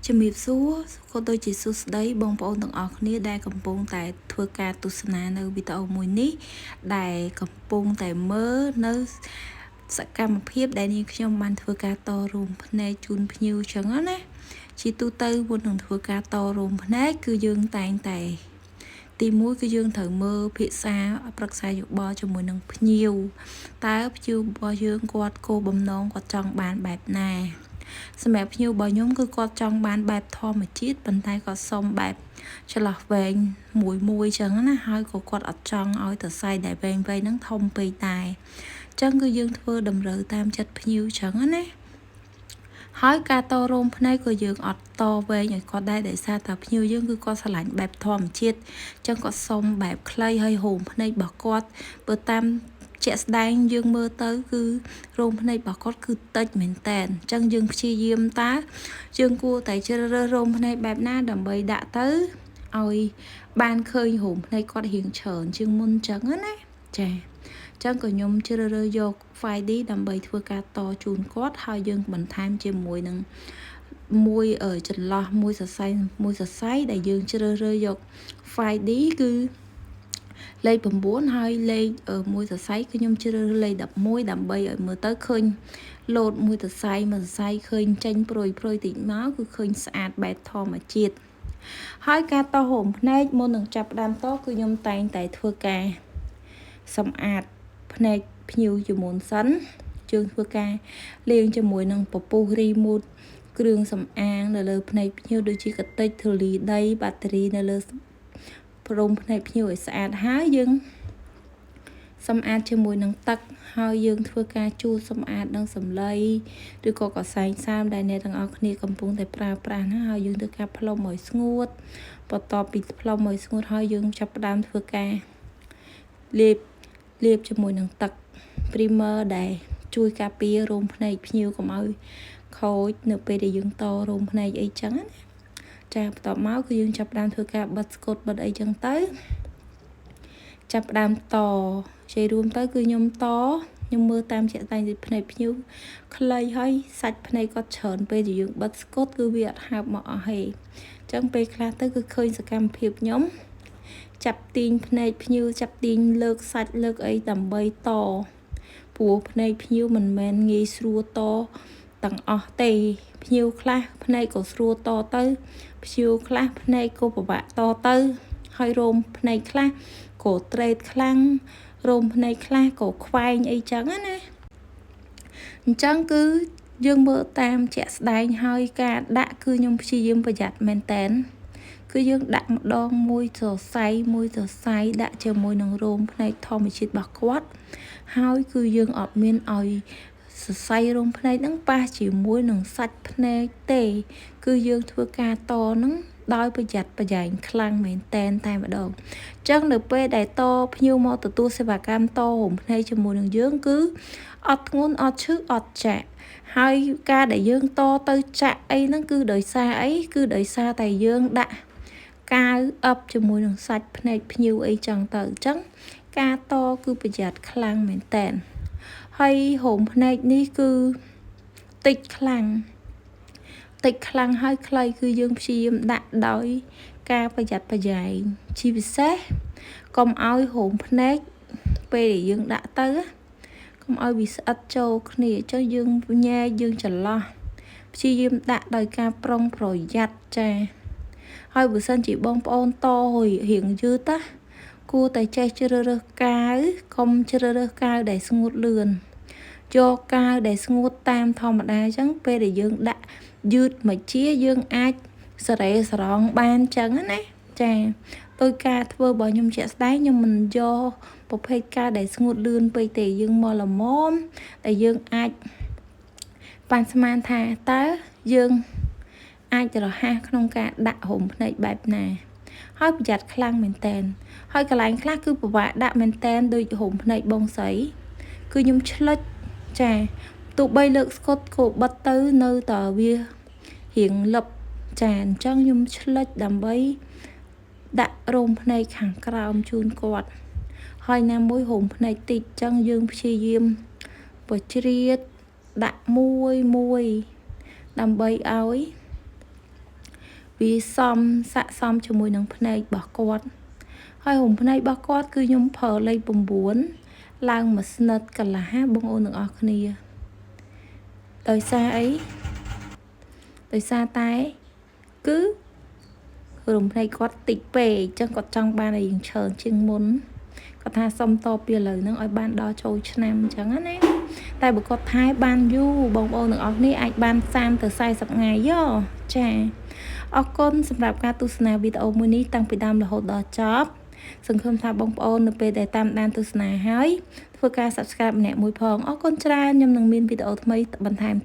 ជំរាបសួរក៏ដូចជាសួស្តីបងប្អូនទាំងអស់គ្នាដែលកំពុងតែធ្វើការទស្សនានៅវីដេអូមួយនេះដែលកំពុងតែមើលនៅសកម្មភាពដែលនាងខ្ញុំបានធ្វើការតរួមភ្នែកជូនភ្ញៀវចឹងណាជាទូទៅមុននឹងធ្វើការតរួមភ្នែកគឺយើងតែងតែទី1គឺយើងត្រូវមើលភាសាប្រឹក្សាយោបល់ជាមួយនឹងភ្ញៀវតើភ្ញៀវរបស់យើងគាត់គោលបំណងគាត់ចង់បានបែបណាសម្រាប់ភ្ញៀវរបស់ខ្ញុំគឺគាត់ចង់បានបែបធម្មជាតិប៉ុន្តែគាត់សុំបែបចន្លោះវែងមួយចឹងណាហើយក៏គាត់អត់ចង់ឲ្យសរសៃដែលវែងហ្នឹងធំពេកដែរចឹងគឺយើងធ្វើតម្រូវតាមចិត្តភ្ញៀវចឹងណាហើយការតរោមភ្នែកក៏យើងអត់តវែងឲ្យគាត់ដែរដោយសារតែភ្ញៀវយើងគឺគាត់ឆ្លាញ់បែបធម្មជាតិចឹងគាត់សុំបែបខ្លីហើយហូមភ្នែករបស់គាត់បើតាមជាក់ស្ដែងយើងមើលទៅគឺរោមភ្នែករបស់គាត់គឺតិចមែនតែនអញ្ចឹងយើងព្យាយាមតើយើងគួរតែជ្រើសរើសរោមភ្នែកបែបណាដើម្បីដាក់ទៅឲ្យបានឃើញរោមភ្នែកគាត់រៀងច្រើនជាងមុនអញ្ចឹងណាចាចឹងក៏ខ្ញុំជ្រើសរើសយក 5D ដើម្បីធ្វើការតជូនគាត់ហើយយើងបន្ថែមជាមួយនឹងមួយចន្លោះមួយសរសៃដែលយើងជ្រើសរើសយក 5D គឺលេខ9ហើយលេខមួយសរសៃគឺខ្ញុំជ្រើសរើសលេខ11ដើម្បីឲ្យមើលទៅឃើញលោតមួយសរសៃឃើញចេញព្រួយតិចមកគឺឃើញស្អាតបែបធម្មជាតិហើយការតហូមភ្នែកមុននឹងចាប់ផ្ដើមតគឺខ្ញុំតែងតែធ្វើការសម្អាតភ្នែកភ្ញៀវជាមុនសិនយើងធ្វើការលាងជាមួយនឹងពពុះរីមូតគ្រឿងសម្អាងនៅលើភ្នែកភ្ញៀវដូចជាកតិចធូលីដីបាក់តេរីនៅលើព្រមភ្នែកភ្ញៀវឲ្យស្អាតហើយយើងសម្អាតជាមួយនឹងទឹកហើយយើងធ្វើការជូតសម្អាតនឹងសម្លៃឬក៏កសែងសាមដែលអ្នកទាំងអស់គ្នាកំពុងតែប្រើប្រាស់ណាហើយយើងធ្វើការផ្លុំឲ្យស្ងួតបន្ទាប់ពីផ្លុំឲ្យស្ងួតហើយយើងចាប់ផ្ដើមធ្វើការលាបជាមួយនឹងទឹក primer ដែលជួយការពាររោមភ្នែកភ្ញៀវកុំឲ្យខូចនៅពេលដែលយើងតរោមភ្នែកអីចឹងណាចាបន្ទាប់មកគឺយើងចាប់ផ្ដើមធ្វើការបិទស្កុតបិទអីចឹងទៅចាប់ផ្ដើមតជ័យរួមទៅគឺខ្ញុំមើលតាមជាក់ស្ដែងពីភ្នែកភ្ញៀវខ្លីហើយសាច់ភ្នែកគាត់ច្រើនពេលដែលយើងបិទស្កុតគឺវាអត់ហើបមកអស់ហេចឹងពេលខ្លះទៅគឺឃើញសកម្មភាពខ្ញុំចាប់ទាញភ្នែកភ្ញៀវចាប់ទាញលើកសាច់លើកអីដើម្បីតព្រោះភ្នែកភ្ញៀវមិនមែនងាយស្រួលតទាំងអស់ទេភ្ញៀវខ្លះភ្នែកក៏ស្រួលតទៅភ្ញៀវខ្លះភ្នែកក៏ពិបាកតទៅហើយរោមភ្នែកខ្លះក៏ត្រេតខ្លាំងរោមភ្នែកខ្លះក៏ខ្វែងអីចឹងណាអញ្ចឹងគឺយើងមើលតាមជាក់ស្ដែងហើយការដាក់គឺខ្ញុំព្យាយាមប្រយ័ត្នមែនតែនគឺយើងដាក់ម្ដងមួយសរសៃដាក់ជាមួយនឹងរោមភ្នែកធម្មជាតិរបស់គាត់ហើយគឺយើងអត់មានឲ្យសរសៃរោមភ្នែកហ្នឹងប៉ះជាមួយនឹងសាច់ភ្នែកទេគឺយើងធ្វើការតហ្នឹងដោយប្រយ័ត្នប្រយែងខ្លាំងមែនតែនតែម្ដងអញ្ចឹងនៅពេលដែលតភ្ញៀវមកទទួលសេវាកម្មតរោមភ្នែកជាមួយនឹងយើងគឺអត់ធ្ងន់អត់ឈឺអត់ចាក់ហើយការដែលយើងតទៅចាក់អីហ្នឹងគឺដោយសារអីគឺដោយសារតែយើងដាក់កាវអឹបជាមួយនឹងសាច់ភ្នែកភ្ញៀវអីចឹងទៅអញ្ចឹងការតគឺប្រយ័ត្នខ្លាំងមែនតែនហើយរោមភ្នែកនេះគឺតិចខ្លាំងហើយខ្លីគឺយើងព្យាយាមដាក់ដោយការប្រយ័ត្នប្រយែងជាពិសេសកុំឲ្យរោមភ្នែកពេលដែលយើងដាក់ទៅកុំឲ្យវាស្អិតចូលគ្នាចុះយើងញែកយើងចន្លោះព្យាយាមដាក់ដោយការប្រុងប្រយ័ត្នចាហើយបើសិនជាបងប្អូនតរៀងយឺតណាគួរតែចេះជ្រើសរើសកាវកុំជ្រើសរើសកាវដែលស្ងួតលឿនយកកាវដែលស្ងួតតាមធម្មតាអញ្ចឹងពេលដែលយើងដាក់យឺតមកជាយើងអាចសរេសរងបានអញ្ចឹងណាចាដោយការធ្វើរបស់ខ្ញុំជាក់ស្ដែងខ្ញុំមិនយកប្រភេទកាវដែលស្ងួតលឿនពេកទេយើងមកល្មមតែយើងអាចប៉ាន់ស្មានថាតើយើងអាចរហ័សក្នុងការដាក់រោមភ្នែកបែបណាហើយប្រយ័ត្នខ្លាំងមែនតែនហើយកន្លែងខ្លះគឺពិបាកដាក់មែនតែនដូចរោមភ្នែកបងស្រីគឺខ្ញុំឆ្លិចចាទោះបីលើកស្កុតក៏បិទទៅនៅតែវារៀងលឹបចាអញ្ចឹងខ្ញុំឆ្លិចដើម្បីដាក់រោមភ្នែកខាងក្រោមជូនគាត់ហើយណាមួយរោមភ្នែកតិចអញ្ចឹងយើងព្យាយាមបជ្រៀតដាក់មួយដើម្បីឲ្យ វាសមស័កសមជាមួយនឹងភ្នែករបស់គាត់ហើយរំភ្នែករបស់គាត់គឺខ្ញុំប្រើលេខ9ឡើងមួយស្និតកន្លះបងប្អូនទាំងអស់គ្នាដោយសារអីដោយសារតែគឺរំភ្នែកគាត់តិចពេកអញ្ចឹងគាត់ចង់បានឲ្យយើងច្រើនជាងមុនគាត់ថាសុំតពីឥឡូវហ្នឹងឲ្យបានដល់ចូលឆ្នាំអញ្ចឹងណាតែបើគាត់ថែបានយូរបងប្អូនទាំងអស់គ្នាអាចបាន30ទៅ40ថ្ងៃយោចាអរគុណសម្រាប់ការទស្សនាវីដេអូមួយនេះតាំងពីដើមរហូតដល់ចប់សង្ឃឹមថាបងប្អូននៅពេលដែលតាមដានទស្សនាហើយធ្វើការ Subscribe ម្នាក់មួយផងអរគុណច្រើនខ្ញុំនឹងមានវីដេអូថ្មីបន្ថែម